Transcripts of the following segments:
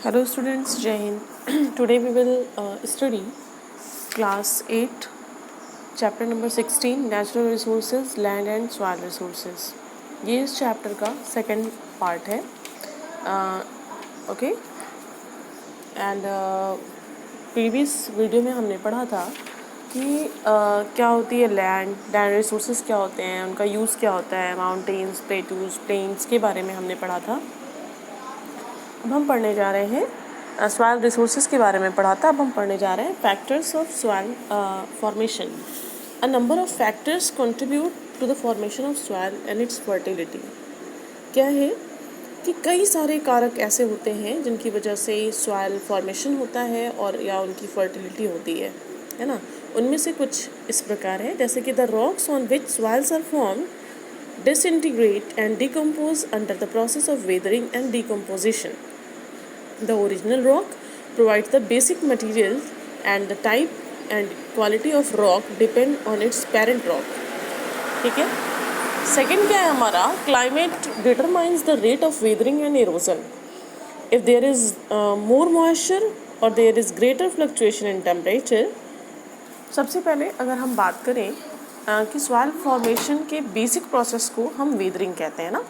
Hello students, Jai Hind. Today we will study class 8, chapter number 16, natural resources, land and soil resources. ये इस chapter का second part है. Okay. And previous video में हमने पढ़ा था कि क्या होती है land resources क्या होते हैं, उनका use क्या होता है, mountains, plateaus, plains के बारे में हमने पढ़ा था. अब हम पढ़ने जा रहे हैं सॉइल रिसोर्सेज के बारे में पढ़ा था. अब हम पढ़ने जा रहे हैं factors of soil formation. A number of factors contribute to the formation of soil and its fertility. क्या है कि कई सारे कारक ऐसे होते हैं जिनकी वजह से सॉइल फॉर्मेशन होता है और या उनकी फर्टिलिटी होती है ना. उनमें से कुछ इस प्रकार है, जैसे कि the rocks on which soils are form disintegrate and decompose under the process of weathering and decomposition. The original rock provides the basic materials and the type and quality of rock depend on its parent rock. ठीक है. Second क्या है हमारा, climate determines the rate of weathering and erosion. If there is more moisture or there is greater fluctuation in temperature. सबसे पहले अगर हम बात करें कि सॉइल फॉर्मेशन के बेसिक प्रोसेस को हम वेदरिंग कहते हैं ना.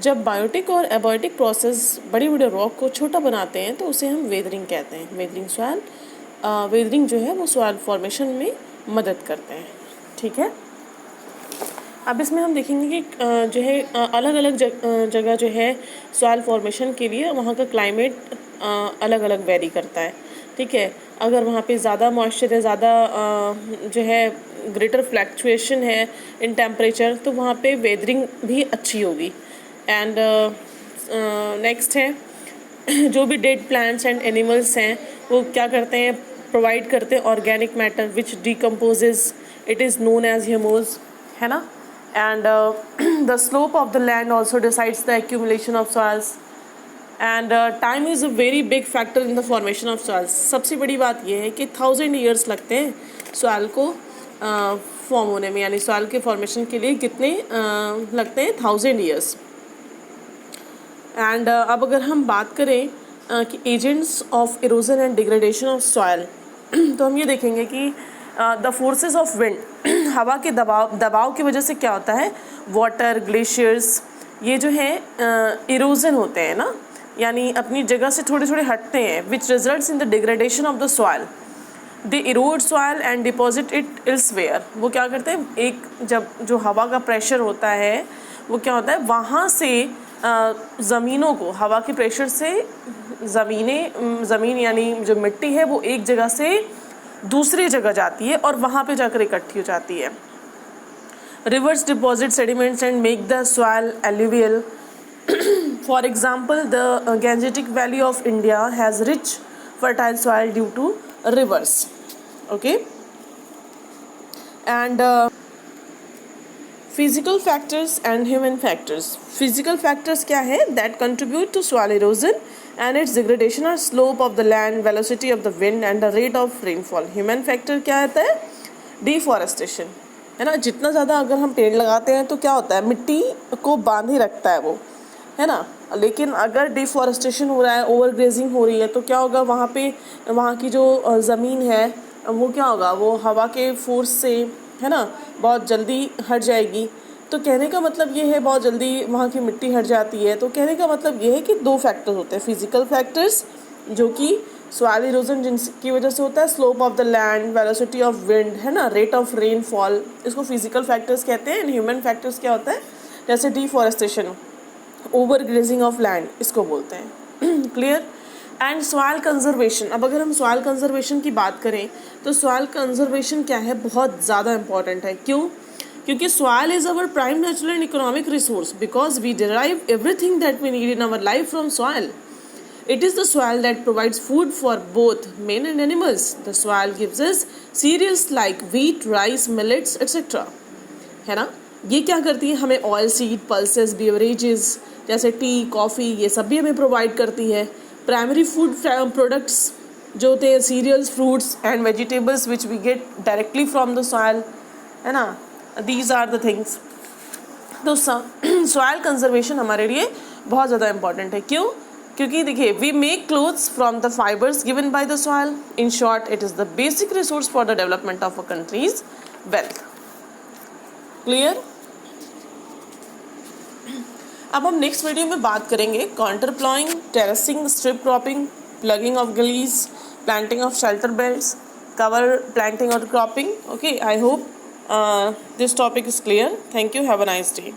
जब बायोटिक और एबायोटिक प्रोसेस बड़े बड़े रॉक को छोटा बनाते हैं तो उसे हम वेदरिंग कहते हैं. वेदरिंग जो है वो सॉइल फॉर्मेशन में मदद करते हैं. ठीक है. अब इसमें हम देखेंगे कि जो है अलग अलग जगह जो है सॉइल फॉर्मेशन के लिए वहाँ का क्लाइमेट अलग अलग वेरी करता है. ठीक है. अगर वहाँ पे ज़्यादा मॉइस्चर है, ज़्यादा जो है ग्रेटर फ्लैक्चुएशन है इन टेम्परेचर, तो वहाँ पे वेदरिंग भी अच्छी होगी. एंड नेक्स्ट है जो भी डेड प्लांट्स एंड एनिमल्स हैं वो क्या करते हैं, प्रोवाइड करते हैं organic matter which decomposes. It is known as humus, है ना. And the slope of the land also decides the accumulation of soils. And time is a very big factor in the formation of soils. सबसे बड़ी बात यह है कि 1000 years लगते हैं सॉइल को फॉर्म होने में, यानी सॉइल के फॉर्मेशन के लिए कितने लगते हैं, 1000 years. एंड अब अगर हम बात करें कि agents of erosion and degradation of soil, तो हम ये देखेंगे कि द फोर्सेस ऑफ विंड, हवा के दबाव की वजह से क्या होता है, वाटर, ग्लेशियर्स, ये जो है इरोजन होते हैं ना, यानी अपनी जगह से थोड़े थोड़े हटते हैं. Which results in the degradation of the soil. They Erode soil and deposit it elsewhere. वो क्या करते हैं, एक जब जो हवा का प्रेशर होता है वो क्या होता है, वहाँ से ज़मीनों को हवा के प्रेशर से ज़मीन यानी जो मिट्टी है वो एक जगह से दूसरी जगह जाती है और वहाँ पे जाकर इकट्ठी हो जाती है. Reverse deposit sediments and make the soil alluvial. For example, the Gangetic Valley of India has rich fertile soil due to rivers. Okay. And physical factors and human factors. Physical factors क्या है, that contribute to soil erosion and its degradation are slope of the land, velocity of the wind and the rate of rainfall. Human factor क्या होता है, deforestation, है ना. जितना ज़्यादा अगर हम पेड़ लगाते हैं तो क्या होता है, मिट्टी को बांधे रखता है वो, है ना. लेकिन अगर डिफॉरेस्टेशन हो रहा है, ओवर ग्रेजिंग हो रही है, तो क्या होगा, वहाँ की जो ज़मीन है वो क्या होगा, वो हवा के फोर्स से, है ना, बहुत जल्दी हट जाएगी. तो कहने का मतलब ये है बहुत जल्दी वहाँ की मिट्टी हट जाती है. तो कहने का मतलब ये है कि दो फैक्टर्स होते हैं, फिजिकल फैक्टर्स जो कि सॉइल इरोजन जिनकी वजह से होता है, slope of the land, velocity of wind, है ना, रेट ऑफ रेनफॉल, इसको फिजिकल फैक्टर्स कहते हैं. एंड ह्यूमन फैक्टर्स क्या होता है, जैसे deforestation, over grazing of land, इसको बोलते हैं. क्लियर. And soil conservation. अब अगर हम सॉइल कंजर्वेशन की बात करें तो सॉइल कंजर्वेशन क्या है, बहुत ज़्यादा इंपॉर्टेंट है. क्यों? क्योंकि soil is our prime natural and economic resource because we derive everything that we need in our life from soil. It is the soil that provides food for both men and animals. The soil gives us cereals like wheat, rice, millets, etc. है ना. ये क्या करती है, हमें oil seed, pulses, beverages जैसे T, coffee, ये सब भी हमें प्रोवाइड करती है. प्राइमरी फूड प्रोडक्ट्स जो होते हैं, cereals, fruits and vegetables which we get directly from the soil, है ना. These are the things. तो सॉइल कंजर्वेशन हमारे लिए बहुत ज़्यादा इम्पॉर्टेंट है. क्यों? क्योंकि देखिए we make clothes from the fibres given by the soil. In short it is the basic resource for the development of a country's wealth. Clear. अब हम नेक्स्ट वीडियो में बात करेंगे contour ploughing, terracing, strip cropping, plugging of gullies, planting of shelter belts, cover planting or cropping. Okay, I hope this topic is clear. Thank you. Have a nice day.